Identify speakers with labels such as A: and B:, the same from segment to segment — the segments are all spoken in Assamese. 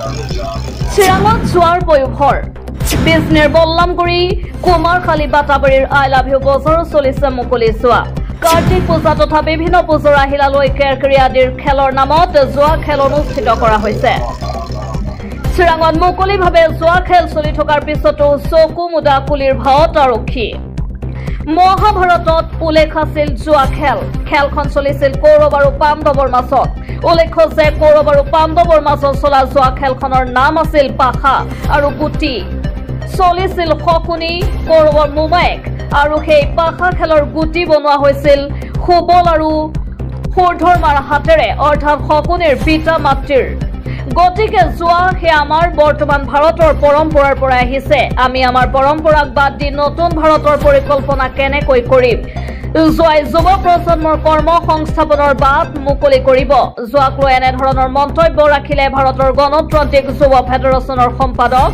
A: চিৰাঙত জোৱাৰ পয়োভৰ বিজনীৰ Ballamguri Kumarkhali বাটাবাৰীৰ I love you বজাৰত চলিছে মুকলি জোৱা কাৰ্তিক পূজা তথা বিভিন্ন পূজাৰ আহিলালৈ কেৰকেৰি আদিৰ খেলৰ নামত জোৱা খেল অনুষ্ঠিত কৰা হৈছে চিৰাঙত মুকলিভাৱে জোৱা খেল চলি থকাৰ পিছতো চকু মুদা কুলিৰ ভাৱত আৰক্ষী মহাভাৰতত উল্লেখ আছিল জোৱা খেলখন চলিছিল কৌৰৱ আৰু পাণ্ডৱৰ মাজত উল্লেখ্য যে কৌৰৱ আৰু পাণ্ডৱৰ মাজত চলা জোৱা খেলখনৰ নাম আছিল পাখা আৰু গুটি চলিছিল শকুনি কৌৰৱৰ মোমায়েক আৰু সেই পাখা খেলৰ গুটি বনোৱা হৈছিল সুবল আৰু সুৰধৰ্মাৰ হাতেৰে অৰ্থাৎ শকুনিৰ পিতা মাতৃৰ গতিকে জোৱা হে আমাৰ বৰ্তমান ভাৰতৰ পৰম্পৰাৰ পৰা আহিছে আমি আমাৰ পৰম্পৰাক বাদ দি নতুন ভাৰতৰ পৰিকল্পনা কেনেকৈ কৰিম জোৱাই যুৱ প্ৰজন্মৰ কৰ্ম সংস্থাপনৰ বাট মুকলি কৰিব জোৱাক লৈ এনেধৰণৰ মন্তব্য ৰাখিলে ভাৰতৰ গণতান্ত্ৰিক যুৱ ফেডাৰেশ্যনৰ সম্পাদক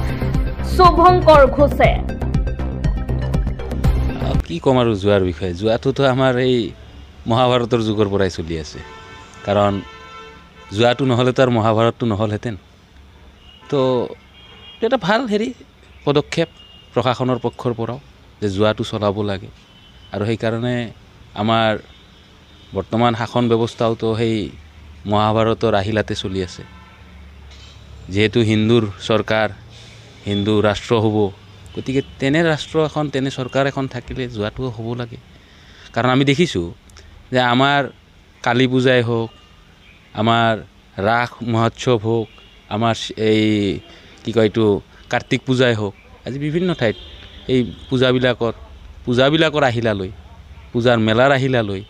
A: শুভঙ্কৰ ঘোষে
B: কি কম আৰু জোৱাৰ বিষয়ে জোৱাটোতো আমাৰ এই মহাভাৰতৰ যুগৰ পৰাই চলি আছে কাৰণ জোৱাটো নহ'লে তাৰ মহাভাৰতটো নহ'লহেঁতেন তো এটা ভাল পদক্ষেপ প্ৰশাসনৰ পক্ষৰ পৰাও যে জোৱাটো চলাব লাগে আৰু সেইকাৰণে আমাৰ বৰ্তমান শাসন ব্যৱস্থাওতো সেই মহাভাৰতৰ আহিলাতে চলি আছে যেহেতু হিন্দুৰ চৰকাৰ হিন্দু ৰাষ্ট্ৰ হ'ব গতিকে তেনে ৰাষ্ট্ৰ এখন তেনে চৰকাৰ এখন থাকিলে জোৱাটোও হ'ব লাগে কাৰণ আমি দেখিছোঁ যে আমাৰ কালী পূজাই হওক আমাৰ ৰাস মহোৎসৱ হোক আমাৰ এই কি কয় এইটো কাৰ্তিক পূজাই হোক আজি বিভিন্ন ঠাইত এই পূজাবিলাকৰ আহিলালৈ পূজাৰ মেলাৰ আহিলালৈ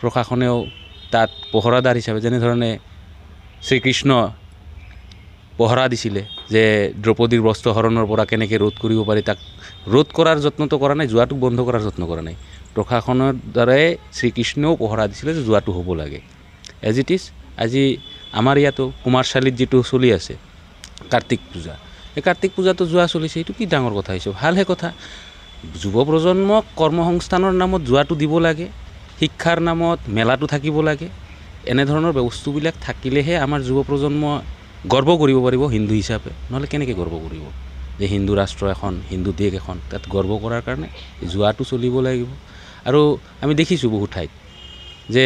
B: প্ৰশাসনেও তাত পহৰাদাৰ হিচাপে যেনেধৰণে শ্ৰীকৃষ্ণ পহৰা দিছিলে যে দ্ৰৌপদীৰ বস্ত্ৰহৰণৰ পৰা কেনেকৈ ৰোধ কৰিব পাৰি তাক ৰোধ কৰাৰ যত্নটো কৰা নাই জোৱাটোক বন্ধ কৰাৰ যত্ন কৰা নাই প্ৰশাসনৰ দ্বাৰাই শ্ৰীকৃষ্ণও পহৰা দিছিলে যে জোৱাটো হ'ব লাগে এজ ইট ইজ আজি আমাৰ ইয়াতো কুমাৰশালীত যিটো চলি আছে কাৰ্তিক পূজা এই কাৰ্তিক পূজাটো জোৱা চলিছে এইটো কি ডাঙৰ কথা হৈছে ভালহে কথা যুৱ প্ৰজন্মক কৰ্মসংস্থানৰ নামত জোৱাটো দিব লাগে শিক্ষাৰ নামত মেলাটো থাকিব লাগে এনেধৰণৰ বস্তুবিলাক থাকিলেহে আমাৰ যুৱ প্ৰজন্ম গৰ্ব কৰিব পাৰিব হিন্দু হিচাপে নহ'লে কেনেকৈ গৰ্ব কৰিব যে হিন্দু ৰাষ্ট্ৰ এখন হিন্দু দেশ এখন তাত গৰ্ব কৰাৰ কাৰণে জোৱাটো চলিব লাগিব আৰু আমি দেখিছোঁ বহু ঠাইত যে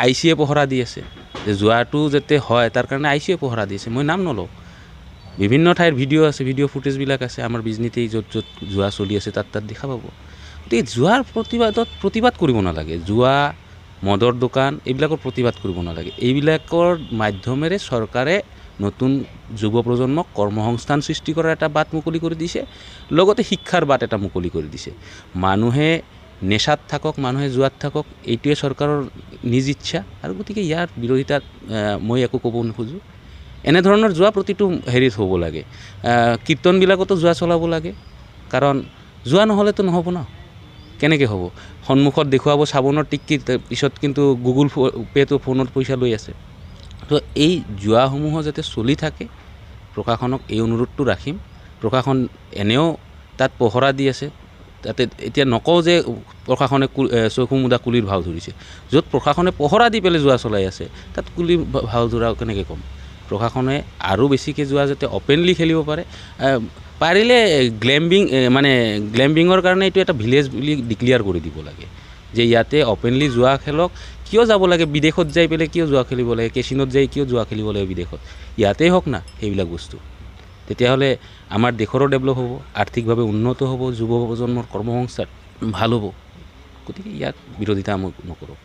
B: IC পহৰা দি আছে যে জোৱাটো যাতে হয় তাৰ কাৰণে IC পহৰা দি আছে মই নাম নলওঁ বিভিন্ন ঠাইৰ ভিডিঅ' আছে ভিডিঅ' ফুটেজবিলাক আছে আমাৰ বিজনীতেই য'ত জোৱা চলি আছে তাত দেখা পাব গতিকে জোৱাৰ প্ৰতিবাদ কৰিব নালাগে জোৱা মদৰ দোকান এইবিলাকৰ প্ৰতিবাদ কৰিব নালাগে এইবিলাকৰ মাধ্যমেৰে চৰকাৰে নতুন যুৱ প্ৰজন্মক কৰ্মসংস্থান সৃষ্টি কৰাৰ এটা বাট মুকলি কৰি দিছে লগতে শিক্ষাৰ বাট এটা মুকলি কৰি দিছে মানুহে নেশাত থাকক মানুহে জোৱাত থাকক এইটোৱে চৰকাৰৰ নিজ ইচ্ছা আৰু গতিকে ইয়াৰ বিৰোধিতাত মই একো ক'ব নোখোজোঁ এনেধৰণৰ জোৱা প্ৰতিটো হ'ব লাগে কীৰ্তনবিলাকতো জোৱা চলাব লাগে কাৰণ জোৱা নহ'লেতো নহ'ব ন কেনেকৈ হ'ব সন্মুখত দেখুৱাব চাবোনৰ টিক্কি পিছত কিন্তু গুগল পে'টো ফোনত পইচা লৈ আছে তো এই জোৱাসমূহ যাতে চলি থাকে প্ৰশাসনক এই অনুৰোধটো ৰাখিম প্ৰশাসন এনেও তাত পহৰা দি আছে তাতে এতিয়া নকওঁ যে প্ৰশাসনে চকু মুদা কুলিৰ ভাও ধৰিছে য'ত প্ৰশাসনে পহৰা দি পেলাই জোৱা চলাই আছে তাত কুলিৰ ভাও ধৰা কেনেকৈ ক'ম প্ৰশাসনে আৰু বেছিকৈ জোৱা যাতে অপেনলি খেলিব পাৰে পাৰিলে গ্লেম্বিঙৰ কাৰণে এইটো এটা ভিলেজ বুলি ডিক্লেয়াৰ কৰি দিব লাগে যে ইয়াতে অপেনলি জোৱা খেলক কিয় যাব লাগে বিদেশত যাই পেলাই কিয় জোৱা খেলিব লাগে কেচিনত যাই কিয় জোৱা খেলিব লাগে বিদেশত ইয়াতেই হওক না সেইবিলাক বস্তু তেতিয়াহ'লে আমাৰ দেশৰো ডেভেলপ হ'ব আৰ্থিকভাৱে উন্নত হ'ব যুৱ প্ৰজন্মৰ কৰ্মসংস্থান ভাল হ'ব গতিকে ইয়াক বিৰোধিতা মই নকৰোঁ